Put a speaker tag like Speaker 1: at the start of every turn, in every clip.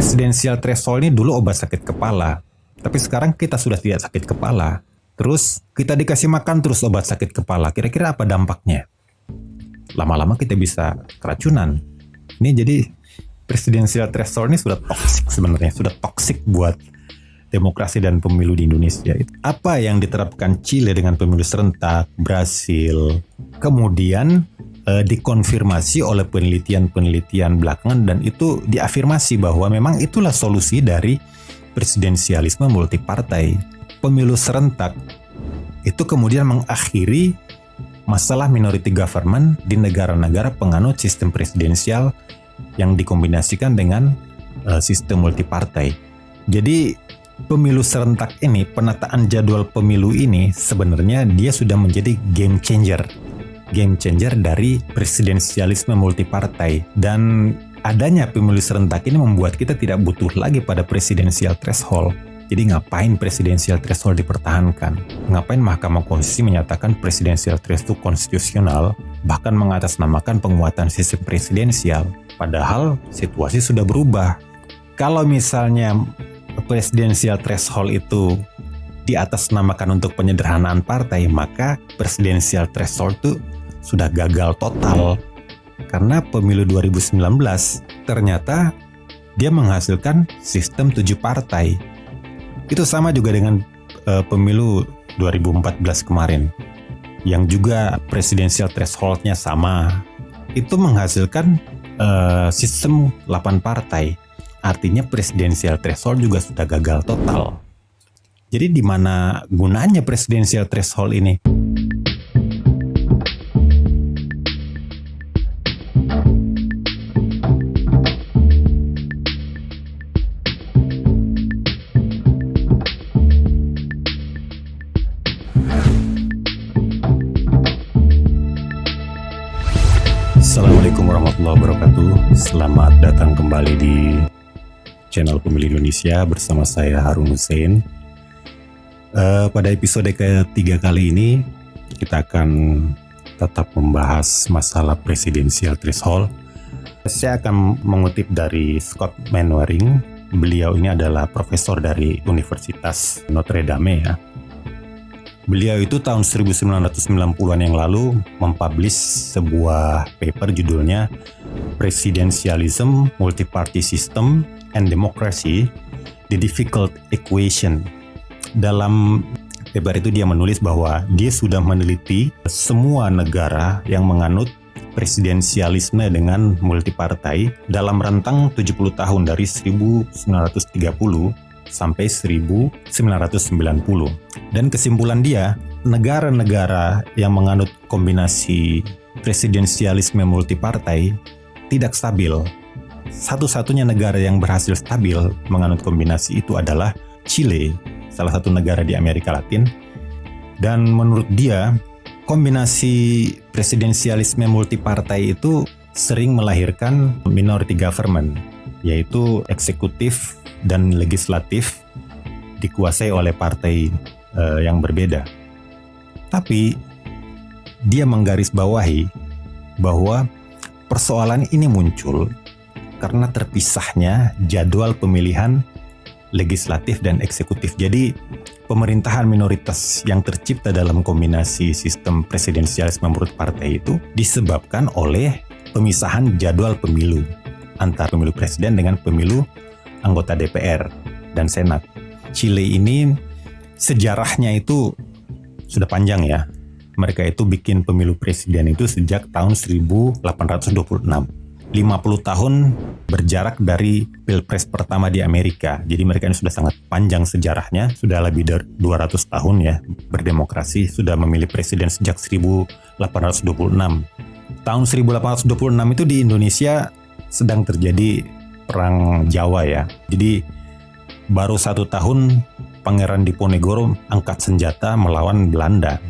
Speaker 1: Presidensial threshold ini dulu obat sakit kepala, tapi sekarang kita sudah tidak sakit kepala. Terus kita dikasih makan terus obat sakit kepala. Kira-kira apa dampaknya? Lama-lama kita bisa keracunan. Ini jadi presidensial threshold ini sudah toksik sebenarnya, sudah toksik buat demokrasi dan pemilu di Indonesia. Apa yang diterapkan Chile dengan pemilu serentak, Brasil, kemudian dikonfirmasi oleh penelitian-penelitian belakangan, dan itu diafirmasi bahwa memang itulah solusi dari presidensialisme multipartai. Pemilu serentak itu kemudian mengakhiri masalah minority government di negara-negara penganut sistem presidensial yang dikombinasikan dengan sistem multipartai. Jadi pemilu serentak ini, penataan jadwal pemilu ini sebenarnya dia sudah menjadi game changer dari presidensialisme multipartai. Dan adanya pemilu serentak ini membuat kita tidak butuh lagi pada presidensial threshold. Jadi ngapain presidensial threshold dipertahankan? Ngapain Mahkamah Konstitusi menyatakan presidensial threshold itu konstitusional, bahkan mengatasnamakan penguatan sistem presidensial? Padahal situasi sudah berubah. Kalau misalnya presidensial threshold itu diatasnamakan untuk penyederhanaan partai, maka presidensial threshold itu sudah gagal total. Karena pemilu 2019 ternyata dia menghasilkan sistem 7 partai. Itu sama juga dengan pemilu 2014 kemarin, yang juga presidensial threshold-nya sama. Itu menghasilkan sistem 8 partai. Artinya presidensial threshold juga sudah gagal total. Jadi di mana gunanya presidensial threshold ini? Assalamualaikum warahmatullahi wabarakatuh. Selamat datang kembali di channel Pemilih Indonesia bersama saya Harun Hussein. Pada episode ketiga kali ini kita akan tetap membahas masalah presidensial threshold. Saya akan mengutip dari Scott Mainwaring. Beliau ini adalah profesor dari Universitas Notre Dame ya. Beliau itu tahun 1990-an yang lalu mempublish sebuah paper judulnya Presidentialism, Multi-Party System, and Democracy, The Difficult Equation. Dalam paper itu dia menulis bahwa dia sudah meneliti semua negara yang menganut presidensialisme dengan multipartai dalam rentang 70 tahun dari 1930 sampai 1990. Dan kesimpulan dia, negara-negara yang menganut kombinasi presidensialisme multipartai tidak stabil. Satu-satunya negara yang berhasil stabil menganut kombinasi itu adalah Chile, salah satu negara di Amerika Latin. Dan menurut dia, kombinasi presidensialisme multipartai itu sering melahirkan minority government, yaitu eksekutif dan legislatif dikuasai oleh partai yang berbeda. Tapi dia menggarisbawahi bahwa persoalan ini muncul karena terpisahnya jadwal pemilihan legislatif dan eksekutif. Jadi pemerintahan minoritas yang tercipta dalam kombinasi sistem presidensialisme multipartai itu disebabkan oleh pemisahan jadwal pemilu antara pemilu presiden dengan pemilu anggota DPR dan Senat. Chile ini sejarahnya itu sudah panjang ya. Mereka itu bikin pemilu presiden itu sejak tahun 1826. 50 tahun berjarak dari Pilpres pertama di Amerika. Jadi mereka ini sudah sangat panjang sejarahnya. Sudah lebih dari 200 tahun ya berdemokrasi. Sudah memilih presiden sejak 1826. Tahun 1826 itu di Indonesia sedang terjadi Perang Jawa ya. Jadi baru 1 tahun Pangeran Diponegoro angkat senjata melawan Belanda.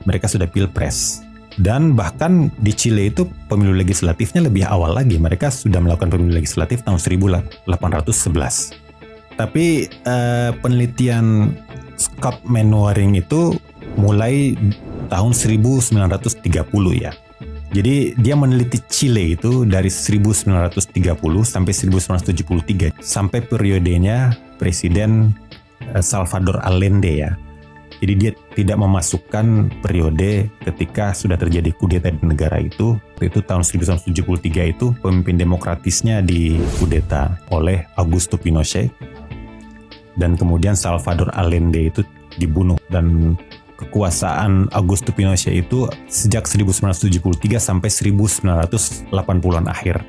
Speaker 1: Mereka sudah pilpres. Dan bahkan di Chile itu pemilu legislatifnya lebih awal lagi. Mereka sudah melakukan pemilu legislatif tahun 1811. Tapi penelitian Scott Mainwaring itu mulai tahun 1930 ya. Jadi dia meneliti Chile itu dari 1930 sampai 1973 sampai periodenya Presiden Salvador Allende ya. Jadi dia tidak memasukkan periode ketika sudah terjadi kudeta di negara itu. Itu tahun 1973 itu pemimpin demokratisnya dikudeta oleh Augusto Pinochet. Dan kemudian Salvador Allende itu dibunuh, dan kekuasaan Augusto Pinochet itu sejak 1973 sampai 1980-an akhir.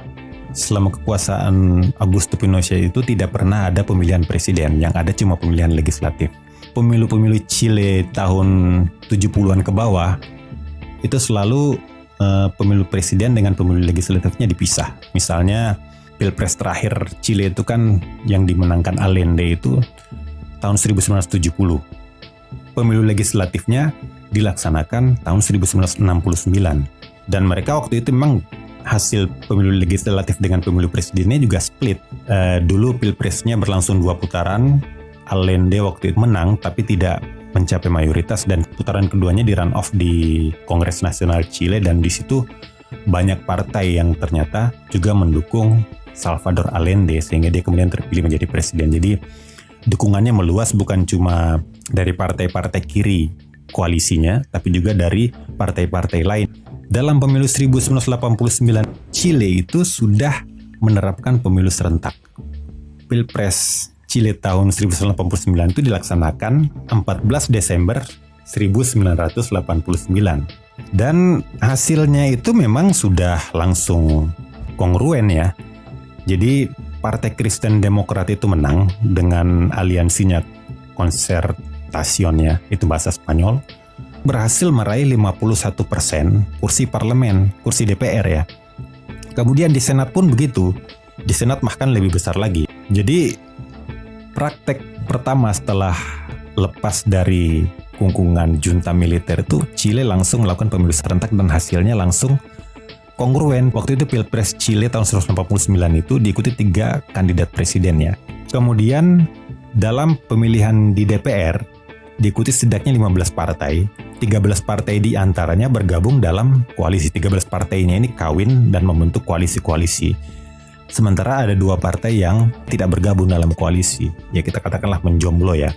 Speaker 1: Selama kekuasaan Augusto Pinochet itu tidak pernah ada pemilihan presiden, yang ada cuma pemilihan legislatif. Pemilu-pemilu Chile tahun 70-an ke bawah itu selalu pemilu presiden dengan pemilu legislatifnya dipisah. Misalnya Pilpres terakhir Chile itu kan yang dimenangkan Allende itu tahun 1970. Pemilu legislatifnya dilaksanakan tahun 1969. Dan mereka waktu itu memang hasil pemilu legislatif dengan pemilu presidennya juga split. Dulu Pilpresnya berlangsung 2 putaran. Allende waktu itu menang tapi tidak mencapai mayoritas, dan putaran keduanya di run off di Kongres Nasional Chile, dan di situ banyak partai yang ternyata juga mendukung Salvador Allende sehingga dia kemudian terpilih menjadi presiden. Jadi dukungannya meluas, bukan cuma dari partai-partai kiri koalisinya, tapi juga dari partai-partai lain. Dalam pemilu 1989, Chile itu sudah menerapkan pemilu serentak. Pilpres Chile tahun 1989 itu dilaksanakan 14 Desember 1989. Dan hasilnya itu memang sudah langsung kongruen ya. Jadi Partai Kristen Demokrat itu menang dengan aliansinya Concertación ya, itu bahasa Spanyol, berhasil meraih 51% kursi parlemen, kursi DPR ya. Kemudian di Senat pun begitu, di Senat bahkan lebih besar lagi. Jadi praktek pertama setelah lepas dari kungkungan junta militer itu, Chile langsung melakukan pemilu serentak dan hasilnya langsung kongruen. Waktu itu Pilpres Chile tahun 1989 itu diikuti 3 kandidat presiden ya. Kemudian dalam pemilihan di DPR diikuti setidaknya 15 partai. 13 partai di antaranya bergabung dalam koalisi. 13 partainya ini kawin dan membentuk koalisi-koalisi. Sementara ada 2 partai yang tidak bergabung dalam koalisi. Ya kita katakanlah menjomblo ya.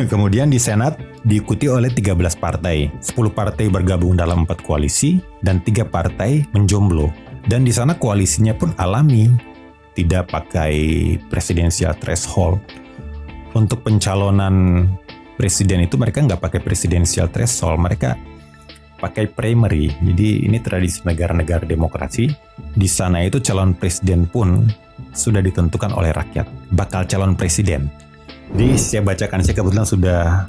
Speaker 1: Kemudian di Senat diikuti oleh 13 partai. 10 partai bergabung dalam 4 koalisi dan 3 partai menjomblo. Dan di sana koalisinya pun alami, tidak pakai presidensial threshold. Untuk pencalonan presiden itu mereka nggak pakai presidensial threshold, mereka pakai primary. Jadi ini tradisi negara-negara demokrasi. Di sana itu calon presiden pun sudah ditentukan oleh rakyat, bakal calon presiden. Jadi saya bacakan, saya kebetulan sudah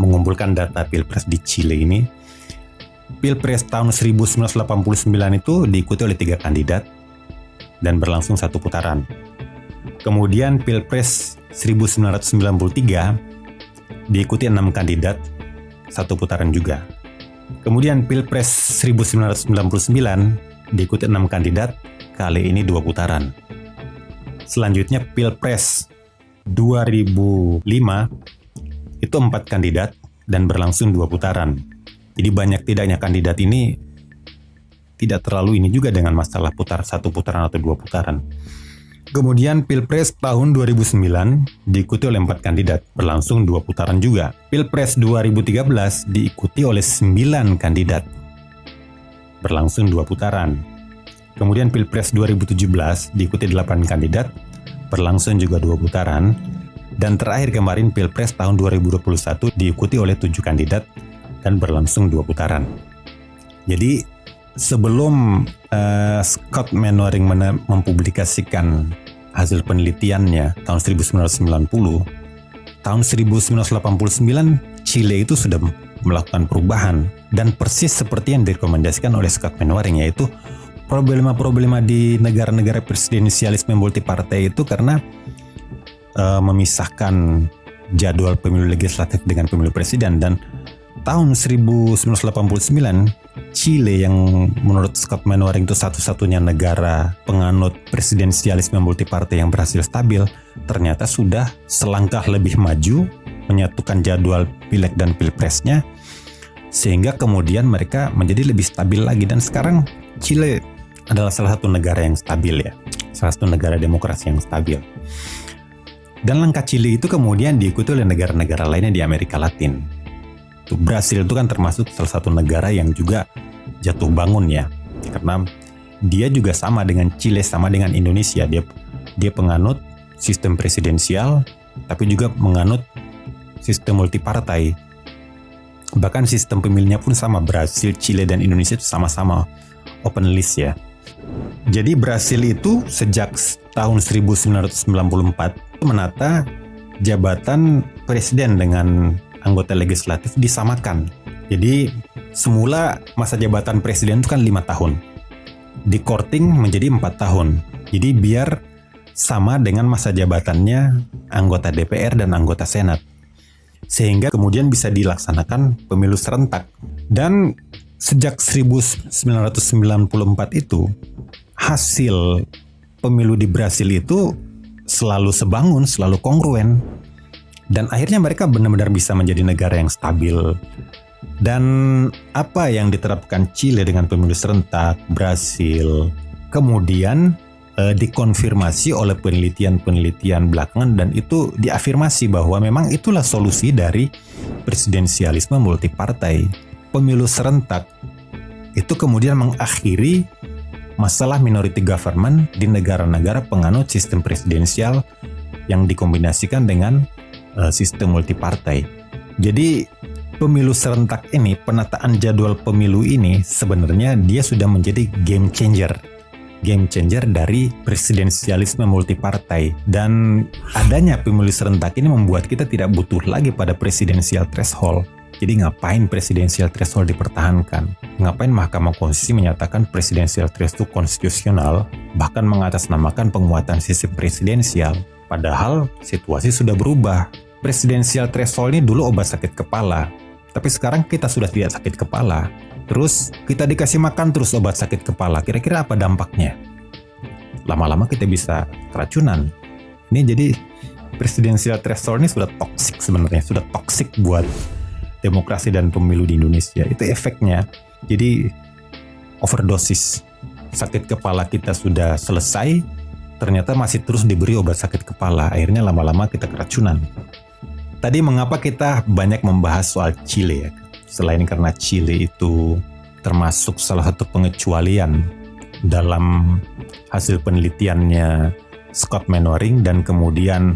Speaker 1: mengumpulkan data Pilpres di Chile ini. Pilpres tahun 1989 itu diikuti oleh 3 kandidat dan berlangsung 1 putaran. Kemudian Pilpres 1993 diikuti 6 kandidat, 1 putaran juga. Kemudian Pilpres 1999 diikuti 6 kandidat, kali ini 2 putaran. Selanjutnya Pilpres 2005 itu 4 kandidat dan berlangsung 2 putaran. Jadi banyak tidaknya kandidat ini tidak terlalu ini juga dengan masalah 1 putaran atau 2 putaran. Kemudian Pilpres tahun 2009 diikuti oleh 4 kandidat, berlangsung 2 putaran juga. Pilpres 2013 diikuti oleh 9 kandidat, berlangsung 2 putaran. Kemudian Pilpres 2017 diikuti 8 kandidat, berlangsung juga 2 putaran. Dan terakhir kemarin Pilpres tahun 2021 diikuti oleh 7 kandidat dan berlangsung 2 putaran. Jadi sebelum Scott Mainwaring mempublikasikan hasil penelitiannya tahun 1990, tahun 1989 Chile itu sudah melakukan perubahan dan persis seperti yang direkomendasikan oleh Scott Mainwaring, yaitu problema-problema di negara-negara presidensialisme multipartai itu karena memisahkan jadwal pemilu legislatif dengan pemilu presiden. Dan tahun 1989 Chile yang menurut Scott Mainwaring itu satu-satunya negara penganut presidensialisme multipartai yang berhasil stabil, ternyata sudah selangkah lebih maju menyatukan jadwal pileg dan pilpresnya sehingga kemudian mereka menjadi lebih stabil lagi. Dan sekarang Chile adalah salah satu negara yang stabil ya, salah satu negara demokrasi yang stabil. Dan langkah Chile itu kemudian diikuti oleh negara-negara lainnya di Amerika Latin. Brasil itu kan termasuk salah satu negara yang juga jatuh bangun ya, karena dia juga sama dengan Chile, sama dengan Indonesia. Dia penganut sistem presidensial, tapi juga menganut sistem multipartai. Bahkan sistem pemilihnya pun sama. Brasil, Chile, dan Indonesia itu sama-sama open list ya. Jadi Brasil itu sejak tahun 1994 menata jabatan presiden dengan anggota legislatif disamakan. Jadi semula masa jabatan presiden itu kan 5 tahun. Di-courting menjadi 4 tahun. Jadi biar sama dengan masa jabatannya anggota DPR dan anggota Senat. Sehingga kemudian bisa dilaksanakan pemilu serentak. Dan sejak 1994 itu, hasil pemilu di Brasil itu selalu sebangun, selalu kongruen. Dan akhirnya mereka benar-benar bisa menjadi negara yang stabil. Dan apa yang diterapkan Chile dengan pemilu serentak, Brasil, kemudian dikonfirmasi oleh penelitian-penelitian belakangan, dan itu diafirmasi bahwa memang itulah solusi dari presidensialisme multipartai. Pemilu serentak itu kemudian mengakhiri masalah minority government di negara-negara penganut sistem presidensial yang dikombinasikan dengan sistem multipartai. Jadi pemilu serentak ini, penataan jadwal pemilu ini sebenarnya dia sudah menjadi game changer dari presidensialisme multipartai. Dan adanya pemilu serentak ini membuat kita tidak butuh lagi pada presidensial threshold. Jadi ngapain presidensial threshold dipertahankan? Ngapain Mahkamah Konstitusi menyatakan presidensial threshold itu konstitusional, bahkan mengatasnamakan penguatan sistem presidensial? Padahal situasi sudah berubah. Presidensial threshold ini dulu obat sakit kepala, tapi sekarang kita sudah tidak sakit kepala. Terus kita dikasih makan terus obat sakit kepala, kira-kira apa dampaknya? Lama-lama kita bisa keracunan. Ini jadi presidensial threshold ini sudah toksik sebenarnya, sudah toksik buat demokrasi dan pemilu di Indonesia. Itu efeknya. Jadi overdosis, sakit kepala kita sudah selesai, ternyata masih terus diberi obat sakit kepala. Akhirnya lama-lama kita keracunan. Tadi mengapa kita banyak membahas soal Chile ya? Selain karena Chile itu termasuk salah satu pengecualian dalam hasil penelitiannya Scott Mainwaring, dan kemudian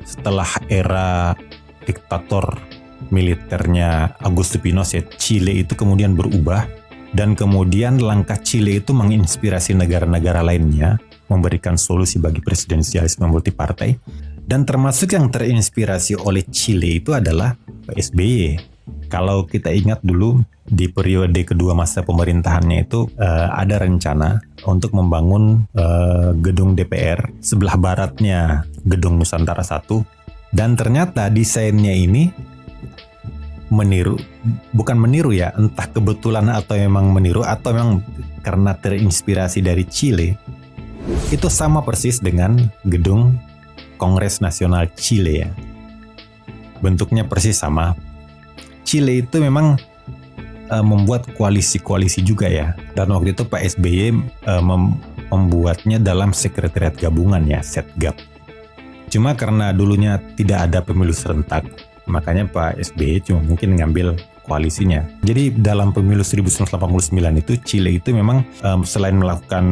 Speaker 1: setelah era diktator militernya Augusto Pinochet, Chile itu kemudian berubah, dan kemudian langkah Chile itu menginspirasi negara-negara lainnya memberikan solusi bagi presidensialisme multipartai, dan termasuk yang terinspirasi oleh Chile itu adalah Pak SBY. Kalau kita ingat dulu di periode kedua masa pemerintahannya itu ada rencana untuk membangun gedung DPR sebelah baratnya gedung Nusantara 1, dan ternyata desainnya ini bukan meniru ya, entah kebetulan atau memang meniru atau memang karena terinspirasi dari Chile, itu sama persis dengan gedung Kongres Nasional Chile ya. Bentuknya persis sama. Chile itu memang membuat koalisi-koalisi juga ya. Dan waktu itu Pak SBY membuatnya dalam sekretariat gabungan ya, Setgab. Cuma karena dulunya tidak ada pemilu serentak, makanya Pak SBY cuma mungkin ngambil koalisinya. Jadi dalam pemilu 1989 itu Chile itu memang selain melakukan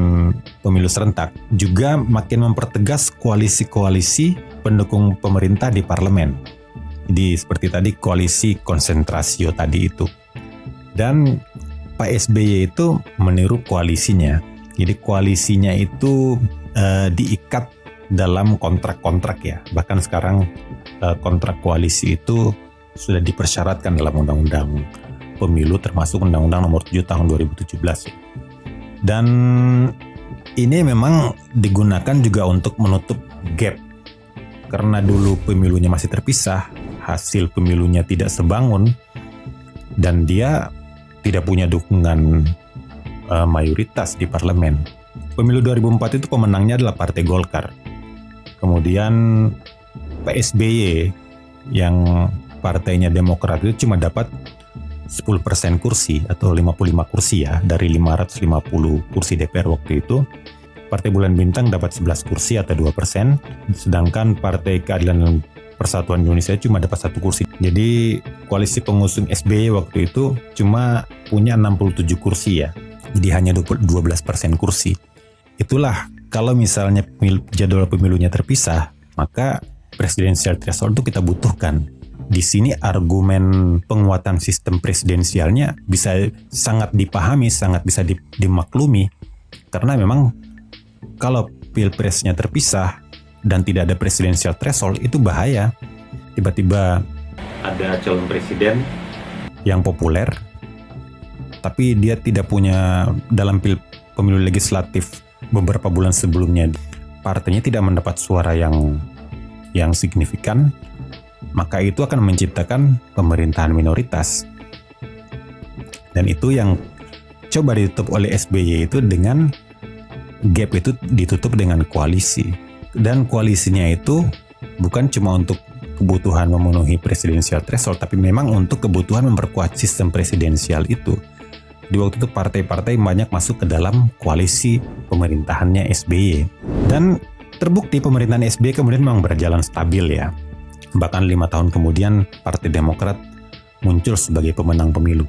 Speaker 1: pemilu serentak, juga makin mempertegas koalisi-koalisi pendukung pemerintah di parlemen. Jadi seperti tadi koalisi konsentrasio tadi itu. Dan Pak SBY itu meniru koalisinya. Jadi koalisinya itu diikat dalam kontrak-kontrak ya. Bahkan sekarang kontrak koalisi itu sudah dipersyaratkan dalam Undang-Undang Pemilu, termasuk Undang-Undang Nomor 7 Tahun 2017. Dan ini memang digunakan juga untuk menutup gap. Karena dulu pemilunya masih terpisah, hasil pemilunya tidak sebangun, dan dia tidak punya dukungan mayoritas di parlemen. Pemilu 2004 itu pemenangnya adalah Partai Golkar. Kemudian Pak SBY yang partainya Demokrat itu cuma dapat 10% kursi atau 55 kursi ya, dari 550 kursi DPR waktu itu, Partai Bulan Bintang dapat 11 kursi atau 2%, sedangkan Partai Keadilan dan Persatuan Indonesia cuma dapat 1 kursi. Jadi koalisi pengusung SBY waktu itu cuma punya 67 kursi ya, jadi hanya 12% kursi. Itulah kalau misalnya jadwal pemilunya terpisah, maka presidensial threshold itu kita butuhkan. Di sini argumen penguatan sistem presidensialnya bisa sangat dipahami, sangat bisa dimaklumi, karena memang kalau pilpresnya terpisah dan tidak ada presidensial threshold itu bahaya. Tiba-tiba ada calon presiden yang populer, tapi dia tidak punya dalam pemilu legislatif beberapa bulan sebelumnya, partainya tidak mendapat suara yang signifikan, maka itu akan menciptakan pemerintahan minoritas. Dan itu yang coba ditutup oleh SBY itu dengan gap itu ditutup dengan koalisi. Dan koalisinya itu bukan cuma untuk kebutuhan memenuhi presidensial threshold, tapi memang untuk kebutuhan memperkuat sistem presidensial itu. Di waktu itu partai-partai banyak masuk ke dalam koalisi pemerintahannya SBY. Dan terbukti pemerintahan SBY kemudian memang berjalan stabil ya. Bahkan 5 tahun kemudian Partai Demokrat muncul sebagai pemenang pemilu.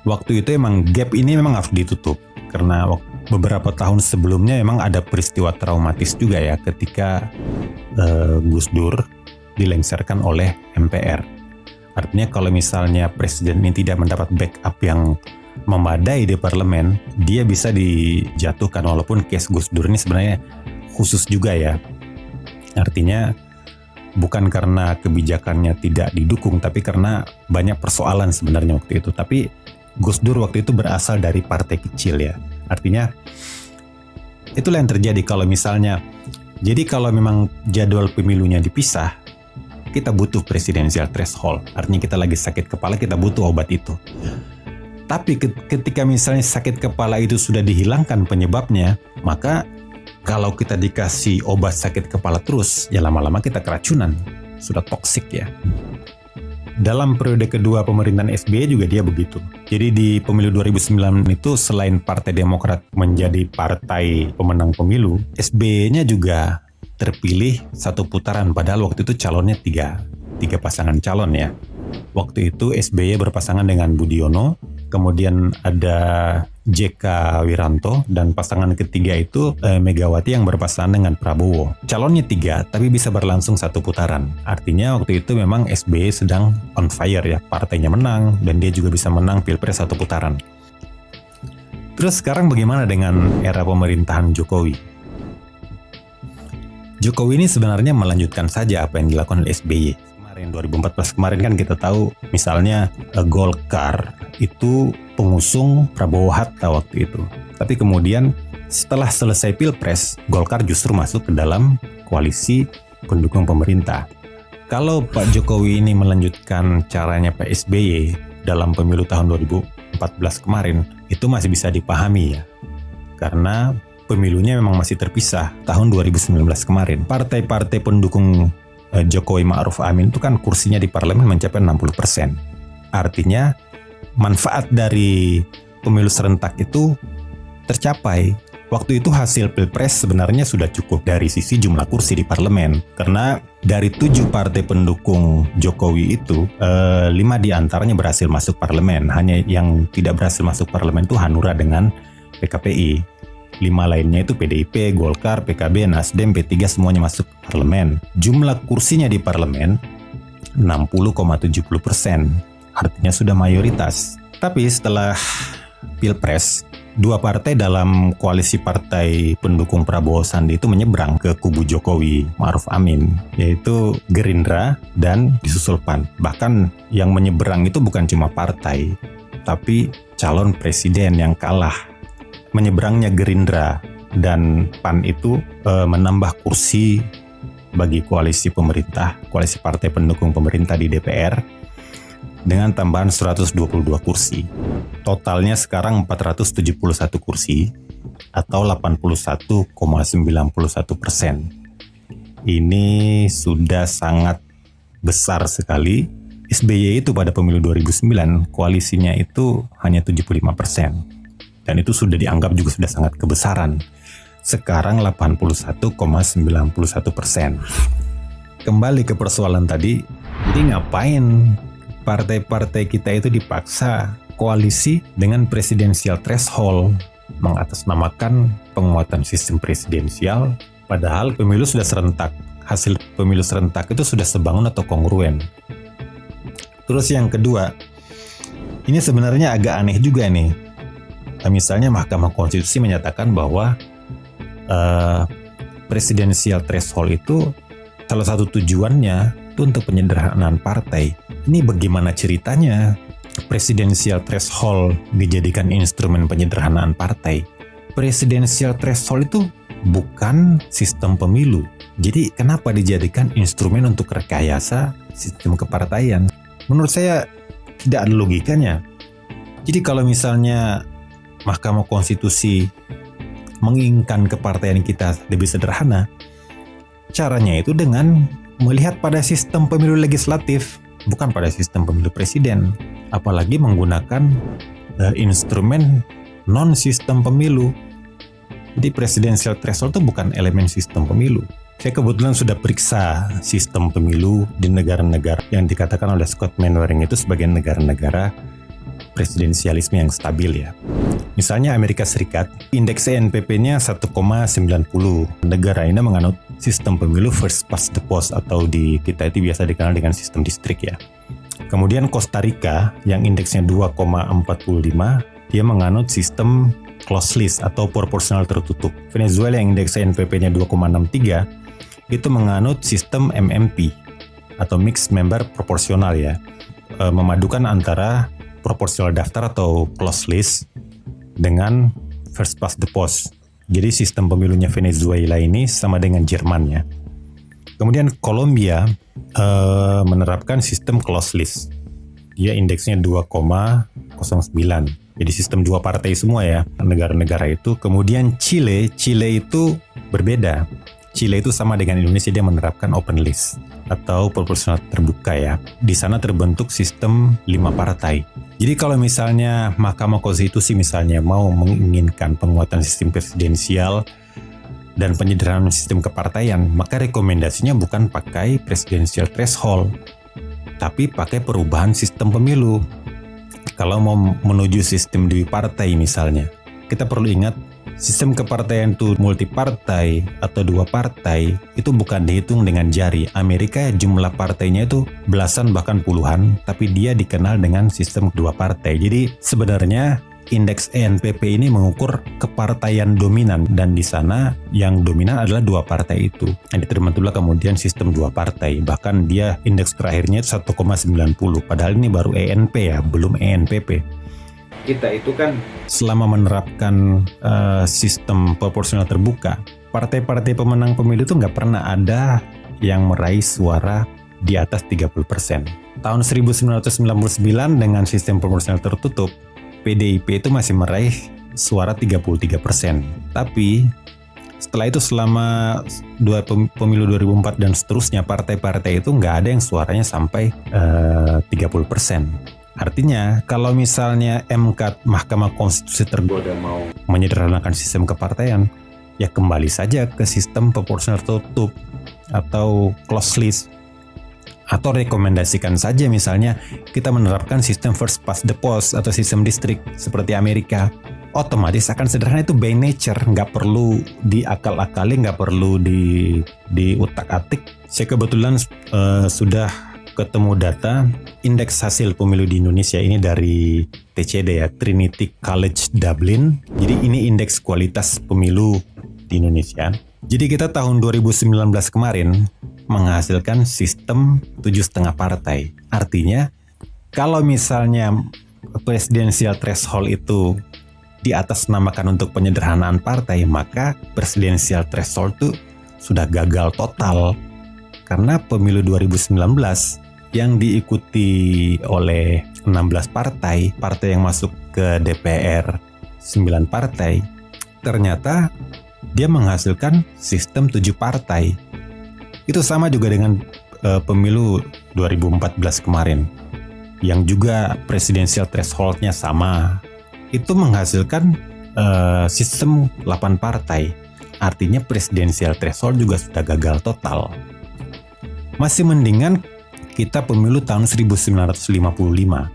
Speaker 1: Waktu itu emang gap ini memang harus ditutup, karena beberapa tahun sebelumnya memang ada peristiwa traumatis juga ya, ketika Gus Dur dilengsarkan oleh MPR. Artinya kalau misalnya presiden ini tidak mendapat backup yang memadai di parlemen, dia bisa dijatuhkan, walaupun case Gus Dur ini sebenarnya khusus juga ya. Artinya bukan karena kebijakannya tidak didukung, tapi karena banyak persoalan sebenarnya waktu itu. Tapi Gus Dur waktu itu berasal dari partai kecil ya. Artinya itulah yang terjadi kalau misalnya, jadi kalau memang jadwal pemilunya dipisah, kita butuh presidensial threshold. Artinya kita lagi sakit kepala, kita butuh obat itu. Tapi ketika misalnya sakit kepala itu sudah dihilangkan penyebabnya, maka kalau kita dikasih obat sakit kepala terus, ya lama-lama kita keracunan. Sudah toksik ya. Dalam periode kedua pemerintahan SBY juga dia begitu. Jadi di pemilu 2009 itu selain Partai Demokrat menjadi partai pemenang pemilu, SBY-nya juga terpilih satu putaran, padahal waktu itu calonnya tiga pasangan calon ya. Waktu itu SBY berpasangan dengan Budiono, kemudian ada JK Wiranto, dan pasangan ketiga itu Megawati yang berpasangan dengan Prabowo. Calonnya 3, tapi bisa berlangsung satu putaran. Artinya waktu itu memang SBY sedang on fire ya, partainya menang dan dia juga bisa menang pilpres satu putaran. Terus sekarang bagaimana dengan era pemerintahan Jokowi? Jokowi ini sebenarnya melanjutkan saja apa yang dilakukan oleh SBY. Kemarin 2014 kemarin kan kita tahu misalnya Golkar itu pengusung Prabowo Hatta waktu itu. Tapi kemudian setelah selesai Pilpres, Golkar justru masuk ke dalam koalisi pendukung pemerintah. Kalau Pak Jokowi ini melanjutkan caranya Pak SBY dalam pemilu tahun 2014 kemarin, itu masih bisa dipahami ya. Karena pemilunya memang masih terpisah tahun 2019 kemarin. Partai-partai pendukung Jokowi Ma'ruf Amin itu kan kursinya di parlemen mencapai 60%. Artinya manfaat dari pemilu serentak itu tercapai. Waktu itu hasil pilpres sebenarnya sudah cukup dari sisi jumlah kursi di parlemen. Karena dari 7 partai pendukung Jokowi itu, 5 diantaranya berhasil masuk parlemen. Hanya yang tidak berhasil masuk parlemen itu Hanura dengan PKPI. 5 lainnya itu PDIP, Golkar, PKB, Nasdem, P3 semuanya masuk parlemen. Jumlah kursinya di parlemen 60,70%. Artinya sudah mayoritas. Tapi setelah Pilpres, 2 partai dalam koalisi partai pendukung Prabowo Sandi itu menyeberang ke kubu Jokowi Ma'ruf Amin, yaitu Gerindra dan disusul PAN. Bahkan yang menyeberang itu bukan cuma partai, tapi calon presiden yang kalah. Menyeberangnya Gerindra dan PAN itu menambah kursi bagi koalisi pemerintah, koalisi partai pendukung pemerintah di DPR dengan tambahan 122 kursi. Totalnya sekarang 471 kursi atau 81,91%. Ini sudah sangat besar sekali. SBY itu pada pemilu 2009 koalisinya itu hanya 75%. Dan itu sudah dianggap juga sudah sangat kebesaran. Sekarang 81,91%. Kembali ke persoalan tadi, jadi ngapain partai-partai kita itu dipaksa koalisi dengan presidensial threshold, mengatasnamakan penguatan sistem presidensial, padahal pemilu sudah serentak. Hasil pemilu serentak itu sudah sebangun atau kongruen. Terus yang kedua, ini sebenarnya agak aneh juga nih. Misalnya Mahkamah Konstitusi menyatakan bahwa presidensial threshold itu salah satu tujuannya itu untuk penyederhanaan partai. Ini bagaimana ceritanya presidensial threshold dijadikan instrumen penyederhanaan partai? Presidensial threshold itu bukan sistem pemilu. Jadi kenapa dijadikan instrumen untuk rekayasa sistem kepartaian? Menurut saya tidak ada logikanya. Jadi kalau misalnya Mahkamah Konstitusi menginginkan kepartaian kita lebih sederhana, caranya itu dengan melihat pada sistem pemilu legislatif, bukan pada sistem pemilu presiden. Apalagi menggunakan instrumen non-sistem pemilu. Jadi presidensial threshold itu bukan elemen sistem pemilu. Saya kebetulan sudah periksa sistem pemilu di negara-negara yang dikatakan oleh Scott Mainwaring itu sebagai negara-negara presidensialisme yang stabil ya. Misalnya Amerika Serikat, indeks ENPP-nya 1,90. Negara ini menganut sistem pemilu first past the post atau di kita itu biasa dikenal dengan sistem distrik ya. Kemudian Costa Rica yang indeksnya 2,45, dia menganut sistem closed list atau proporsional tertutup. Venezuela yang indeks ENPP-nya 2,63 itu menganut sistem MMP atau mixed member proporsional ya, memadukan antara proporsional daftar atau closed list dengan first past the post. Jadi sistem pemilunya Venezuela ini sama dengan Jerman ya. Kemudian Kolombia menerapkan sistem closed list. Dia indeksnya 2,09. Jadi sistem dua partai semua ya negara-negara itu. Kemudian Chile itu berbeda. Chile itu sama dengan Indonesia, dia menerapkan open list atau proporsional terbuka ya. Di sana terbentuk sistem 5 partai. Jadi kalau misalnya Mahkamah Konstitusi misalnya mau menginginkan penguatan sistem presidensial dan penyederhanaan sistem kepartaian, maka rekomendasinya bukan pakai presidensial threshold, tapi pakai perubahan sistem pemilu. Kalau mau menuju sistem dwipartai misalnya, kita perlu ingat sistem kepartaian itu multipartai atau dua partai itu bukan dihitung dengan jari. Amerika jumlah partainya itu belasan bahkan puluhan, tapi dia dikenal dengan sistem dua partai. Jadi sebenarnya indeks ENPP ini mengukur kepartaian dominan dan di sana yang dominan adalah dua partai itu. Yang terbentuklah kemudian sistem dua partai. Bahkan dia indeks terakhirnya 1,90. Padahal ini baru ENP ya, belum ENPP. Kita itu kan selama menerapkan sistem proporsional terbuka, partai-partai pemenang pemilu itu nggak pernah ada yang meraih suara di atas 30%. Tahun 1999 dengan sistem proporsional tertutup, PDIP itu masih meraih suara 33%. Tapi setelah itu selama pemilu 2004 dan seterusnya, partai-partai itu nggak ada yang suaranya sampai 30%. Artinya, kalau misalnya MK Mahkamah Konstitusi tergoda mau menyederhanakan sistem kepartaian, ya kembali saja ke sistem proporsional tertutup atau closed list. Atau rekomendasikan saja misalnya kita menerapkan sistem first past the post atau sistem distrik seperti Amerika. Otomatis akan sederhana, itu by nature, nggak perlu diakal-akali, nggak perlu diutak-atik. Saya kebetulan sudah ketemu data indeks hasil pemilu di Indonesia ini dari TCD ya, Trinity College Dublin. Jadi ini indeks kualitas pemilu di Indonesia. Jadi kita tahun 2019 kemarin menghasilkan sistem 7,5 partai. Artinya kalau misalnya presidensial threshold itu diatasnamakan untuk penyederhanaan partai, maka presidensial threshold itu sudah gagal total. Karena pemilu 2019 yang diikuti oleh 16 partai yang masuk ke DPR 9 partai, ternyata dia menghasilkan sistem 7 partai. Itu sama juga dengan pemilu 2014 kemarin. yang juga presidensial threshold-nya sama, itu menghasilkan sistem 8 partai. Artinya presidensial threshold juga sudah gagal total. Masih mendingan kita pemilu tahun 1955.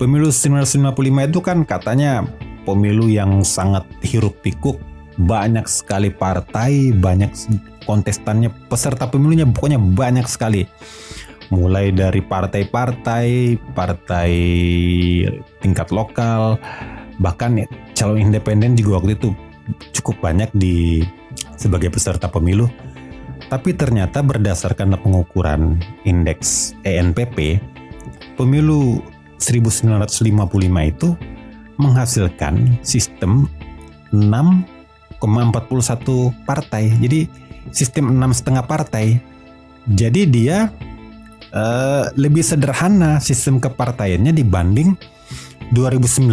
Speaker 1: Pemilu 1955 itu kan katanya pemilu yang sangat hiruk pikuk, banyak sekali partai, banyak kontestannya, peserta pemilunya pokoknya banyak sekali. Mulai dari partai-partai, partai tingkat lokal, bahkan calon independen juga waktu itu cukup banyak sebagai peserta pemilu. Tapi ternyata berdasarkan pengukuran indeks ENPP, pemilu 1955 itu menghasilkan sistem 6,41 partai. Jadi sistem 6,5 partai. Jadi dia lebih sederhana sistem kepartaiannya dibanding 2019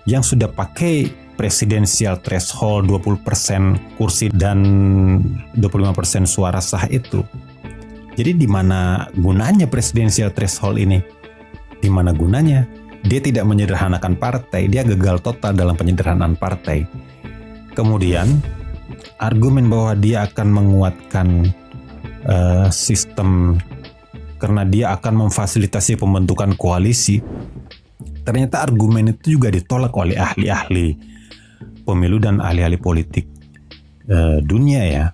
Speaker 1: yang sudah pakai presidensial threshold 20% kursi dan 25% suara sah itu. Jadi di mana gunanya presidensial threshold ini? Di mana gunanya? Dia tidak menyederhanakan partai, dia gagal total dalam penyederhanaan partai. Kemudian argumen bahwa dia akan menguatkan sistem karena dia akan memfasilitasi pembentukan koalisi. Ternyata argumen itu juga ditolak oleh ahli-ahli pemilu dan ahli-ahli politik dunia ya.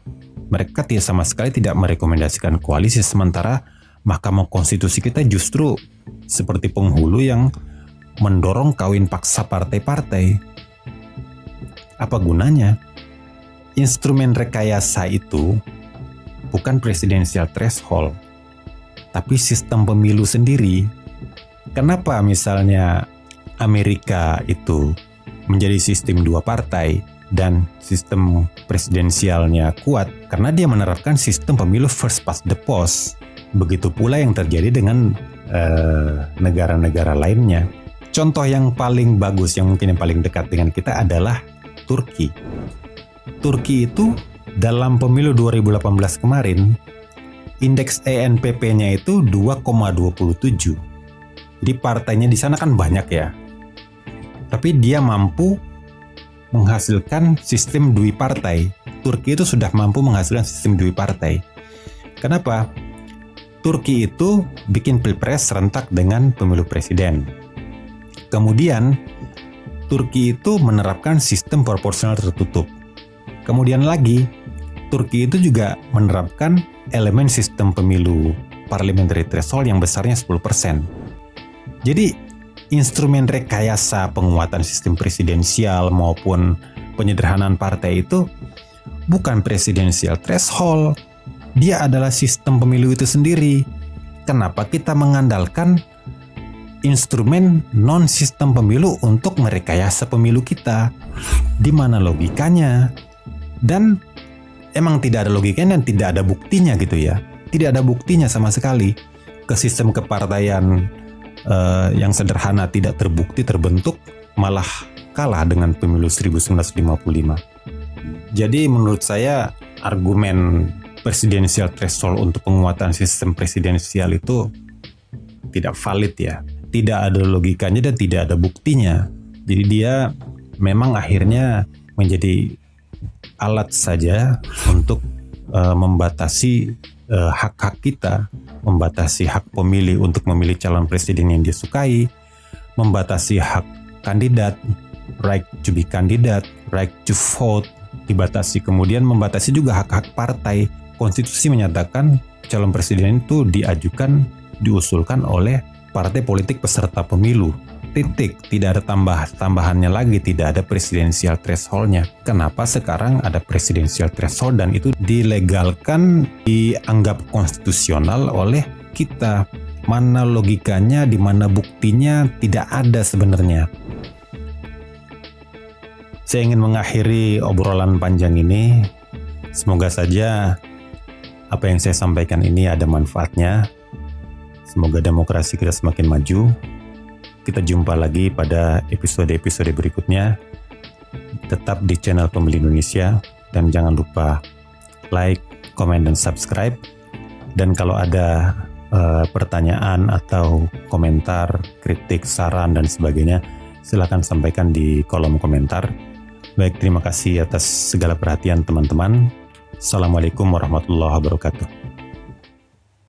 Speaker 1: Mereka sama sekali tidak merekomendasikan koalisi, sementara Mahkamah Konstitusi kita justru seperti penghulu yang mendorong kawin paksa partai-partai. Apa gunanya? Instrumen rekayasa itu bukan presidensial threshold, tapi sistem pemilu sendiri. Kenapa misalnya Amerika itu menjadi sistem 2 partai dan sistem presidensialnya kuat? Karena dia menerapkan sistem pemilu first past the post. Begitu pula yang terjadi dengan negara-negara lainnya. Contoh yang paling bagus, yang mungkin yang paling dekat dengan kita adalah Turki. Turki itu dalam pemilu 2018 kemarin, indeks ENPP-nya itu 2,27. Jadi partainya di sana kan banyak ya. Tapi dia mampu menghasilkan sistem dui partai. Turki itu sudah mampu menghasilkan sistem dui partai. Kenapa? Turki itu bikin pilpres serentak dengan pemilu presiden. Kemudian Turki itu menerapkan sistem proporsional tertutup. Kemudian lagi, Turki itu juga menerapkan elemen sistem pemilu parliamentary threshold yang besarnya 10%. Jadi, instrumen rekayasa penguatan sistem presidensial maupun penyederhanaan partai itu bukan presidensial threshold. Dia adalah sistem pemilu itu sendiri. Kenapa kita mengandalkan instrumen non-sistem pemilu untuk merekayasa pemilu kita? Di mana logikanya? Dan emang tidak ada logikanya dan tidak ada buktinya gitu ya. Tidak ada buktinya sama sekali. Ke sistem kepartaian yang sederhana tidak terbukti terbentuk, malah kalah dengan pemilu 1955. Jadi menurut saya argumen presidensial threshold untuk penguatan sistem presidensial itu tidak valid ya. Tidak ada logikanya dan tidak ada buktinya. Jadi dia memang akhirnya menjadi alat saja untuk membatasi hak-hak kita, membatasi hak pemilih untuk memilih calon presiden yang dia sukai, membatasi hak kandidat, right to be candidate, right to vote, dibatasi, kemudian membatasi juga hak-hak partai. Konstitusi menyatakan calon presiden itu diusulkan oleh partai politik peserta pemilu. Titik, tidak ada tambahannya lagi, tidak ada presidensial threshold-nya. Kenapa sekarang ada presidensial threshold dan itu dilegalkan, dianggap konstitusional oleh kita? Mana logikanya, di mana buktinya? Tidak ada sebenarnya. Saya ingin mengakhiri obrolan panjang ini. Semoga saja apa yang saya sampaikan ini ada manfaatnya. Semoga demokrasi kita semakin maju. Kita jumpa lagi pada episode-episode berikutnya. Tetap di channel Pemilih Indonesia. Dan jangan lupa like, komen, dan subscribe. Dan kalau ada pertanyaan atau komentar, kritik, saran dan sebagainya, silakan sampaikan di kolom komentar. Baik, terima kasih atas segala perhatian teman-teman. Assalamualaikum warahmatullahi wabarakatuh.